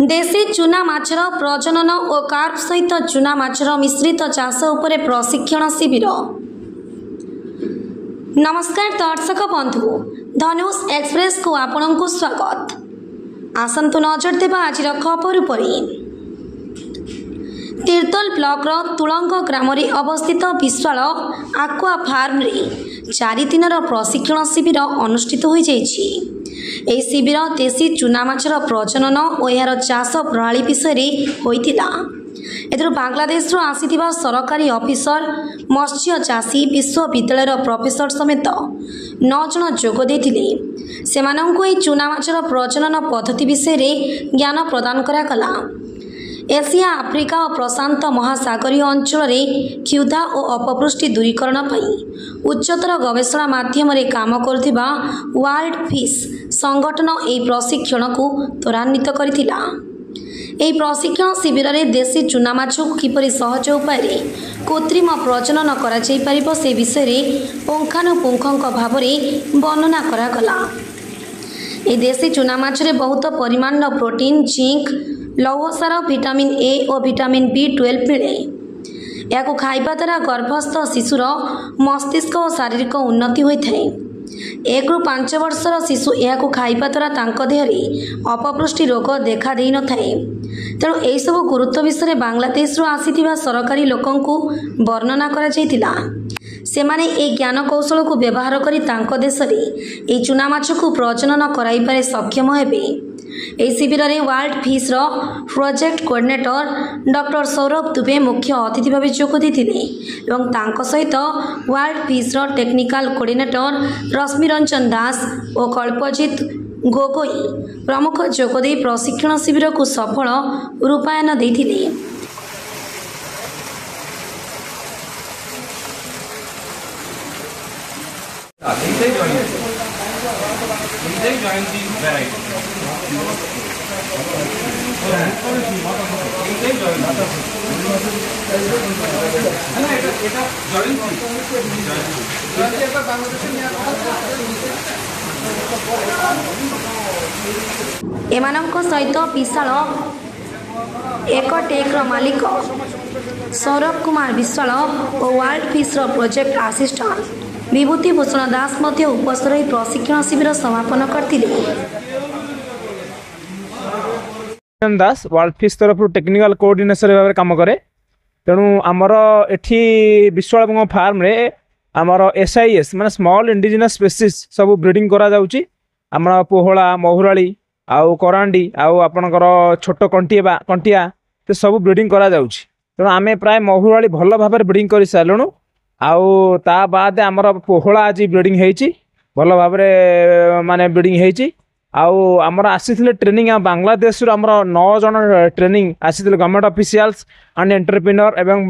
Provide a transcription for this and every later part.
देशी चूना माछर प्रजनन और कार्प सहित चूना माछर मिश्रित चाष उपरे प्रशिक्षण शिविर। नमस्कार दर्शक बंधु, धनुष एक्सप्रेस को आपण को स्वागत। आसंतु नजर देवा आज खबर उपर। तीर्तोल ब्लॉक तुलंग ग्राम अवस्थित विशाल आक्वा फार्म रे 4 दिनर प्रशिक्षण शिविर अनुष्ठित हो जाइछि। एही शिविर देशी चूना माछर प्रजनन और यार चाष प्रणाली विषय होइतिला। एथरो बांग्लादेश आसीथिबा सरकारी ऑफिसर, मत्स्य चाषी, विश्वविद्यालय प्रोफेसर समेत 9 जन जोग देथिले। सेमानंकु एही चूना माछर प्रजनन पद्धति विषय ज्ञान प्रदान करागला। एशिया, आफ्रिका और प्रशांत महासागरीय अंचल में क्षुधा और अपपुष्टि दूरीकरण पर उच्चतर गवेषणा माध्यम काम करुथिबा वर्ल्ड फिश संगठन एही प्रशिक्षण को त्वरान्वित करथिला। एही प्रशिक्षण शिविर में देशी चूना माछ को किपरि सहज उपाय कृत्रिम प्रजनन करा जाई परिबो से विषय पुंखानुपुंखक भाव वर्णना करागला। ए देशी चूना माछ रे बहुत परिमाण प्रोटीन, जिंक, लौहसार, विटामिन ए और विटामिन B12 मिले। या खाइबा द्वारा गर्भस्थ शिशुर मस्तिष्क और शारीरिक उन्नति होता है। 1 ରୁ 5 वर्षर शिशु या खाइबा द्वारा तांको देहरे अपपुष्टि रोग देखा दे न थाए। तेणु यही सब गुरुत्व विषय बांग्लादेश आसीथिबा सरकारी लोकंकु वर्णना करा जायतिला। सेमाने ए ज्ञान कौशल को व्यवहार करी तांको देशरे ए चूना माछ को प्रजनन कराई पारे सक्षम हेबे। एही शिविर में world fish project coordinator doctor Saurabh Dubey मुख्य अतिथि भाव जोग देथिले एवं तांको सहित वर्ल्ड फिश टेक्निकल कोऑर्डिनेटर रश्मि रंजन दास और कल्पजित गोगोई प्रमुख जोग दे प्रशिक्षण शिविर को सफल रूपायन देथिले। एमानंक सहित विशाल एक टेक्र मालिक सौरभ कुमार विशाल और world fish project assistant Vibhuti Bhushan दास मध्य उपस्थित रही प्रशिक्षण शिविर समापन करथिले। दास वर्ल्ड फिश तरफ टेक्निकल कोऑर्डिनेटर भाव काम करे। तेणु आमर एठी विश्वाल फार्म रे आमर SIS माने स्मॉल इंडिजिनस स्पेसीज सब ब्रीडिंग करा जाउची। आमर पोहला, महुराली आउ करांडी आउ आपनकर छोट कंटिया ते सब ब्रीडिंग करा जाउची। तेणु आमे प्राय महुराली भल भाव ब्रीडिंग कर सारूँ। आउ ता बाद आमर पोहला आज ब्रीडिंग हेची भल भाव माने ब्रीडिंग हेची। आउ आमर आसीथिले ट्रेनिंग बांग्लादेश आमर 9 जन ट्रेनिंग आसीथिले गवर्नमेंट ऑफिशियल्स एंड एंटरप्रेन्योर एवं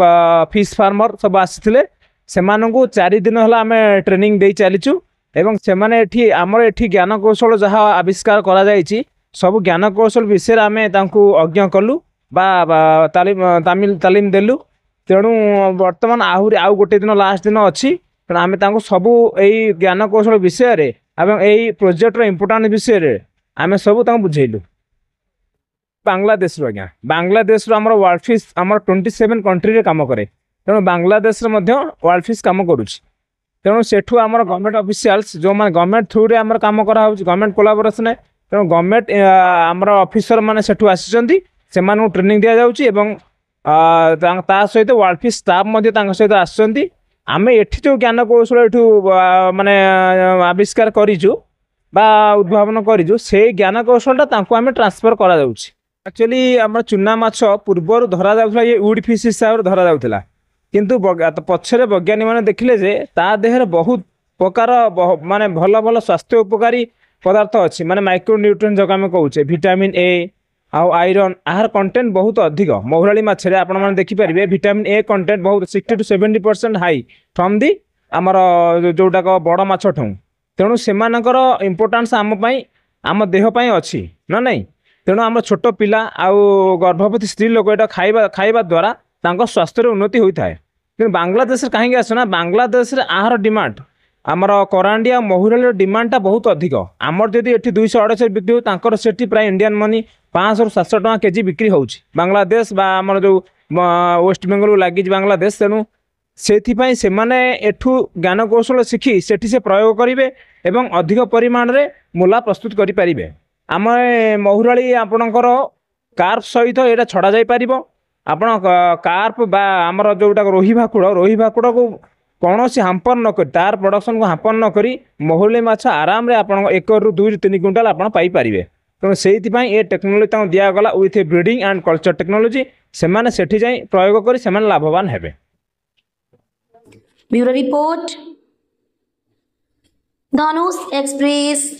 फिश फार्मर सब आसीथिले। सेमानंकु 4 दिन हला आमे ट्रेनिंग देई चालिचु एवं सेमाने एठी आमर एठी ज्ञान कौशल जहाँ आविष्कार करा जायछि सब ज्ञान कौशल विषय आमे तांकु अज्ञ कलु बा तालीम देलु। तेणु वर्तमान आहुरी आउ गोटे दिन लास्ट दिन अच्छी तेणु आम सबू यही ज्ञान कौशल विषय एवं यही प्रोजेक्टर इम्पोर्टाट विषय आम सब बुझेलु। बांग्लादेश आज्ञा बांग्लादेश आमर वर्ल्ड फिश आमर 27 कंट्री रे काम करे। तेणु बांग्लादेश वर्ल्ड फिश काम करुच्ची। तेणु सेठू आमर गवर्नमेंट ऑफिशियल्स जो मैंने गवर्नमेंट थ्रू रे आमर काम करा गवर्नमेंट कोलाबोरेशन है। तेणु गवर्नमेंट आमर ऑफिसर मैंने सेठू आसी ट्रेनिंग दि जाउची ता सहित वर्ल्ड फिश स्टाफ सहित आसुँच। आम एठी जो ज्ञान कौशल एठू माने आविष्कार करिजु बा उद्भावन करिजु से ज्ञान कौशल आम ट्रांसफर करा जाउची। एक्चुअली आम चूना माछ पूर्वर धरा जाउथला ये वुड फिश हिसाब से धरा जाउथला, किंतु पछरे वैज्ञानिक माने देखिले जे ता देहरे बहुत प्रकार माने भल भल स्वास्थ्य उपकारी पदार्थ अच्छी माने माइक्रो न्यूट्रिएंट जगह आम कहूचे विटामिन ए आउ आयरन आहार कंटेंट बहुत अधिक। महुराली माछरे आपण माने देखि परिबे विटामिन ए कंटेंट बहुत 60 to 70% हाई फ्रॉम दी आमर जोटा को बड़ माछ ठू। तेणु सेमानकर इम्पोर्टेंस आम पई आम देह पई अछि ना नहीं। तेणु आम छोट पिला आउ गर्भवती स्त्री लोक एटा खाइबा द्वारा तांको स्वास्थ्य उन्नति होता है। कि बांग्लादेश कहीं आसना बांग्लादेश आहार डिमांड आमर करांडिया महुराली डिमांडटा बहुत अधिक आमर जदि ये 200-250 बिक्री हो तांकर सेठी प्राय इंडियन मनी 500-700 टका केजी बिक्री होउछि बांग्लादेश बा आमर जो वेस्ट बेंगल लगी बांग्लादेश तेणु से माने एठू ज्ञान कौशल शिखी सेठी से प्रयोग करेंगे एवं अधिक परिमाण रे मूला प्रस्तुत करें आम महुराली आपणकर कार्प सहित यहाँ छड़ा जा पार आपण कार्प बा आमर जोटा रोही भाकुड़ को कौन से हाम्पर नक तार प्रोडक्शन को हाम्पर नक महुराली माछ आराम रे आपण 1 ରୁ 2 ରୁ 3 क्विंटाल आप पाइपर तेणु से ये टेक्नोलोजी दिगला with breeding and culture technology से सेठी जाई प्रयोग करी से लाभवान हेबे। Bureau report Dhanush express.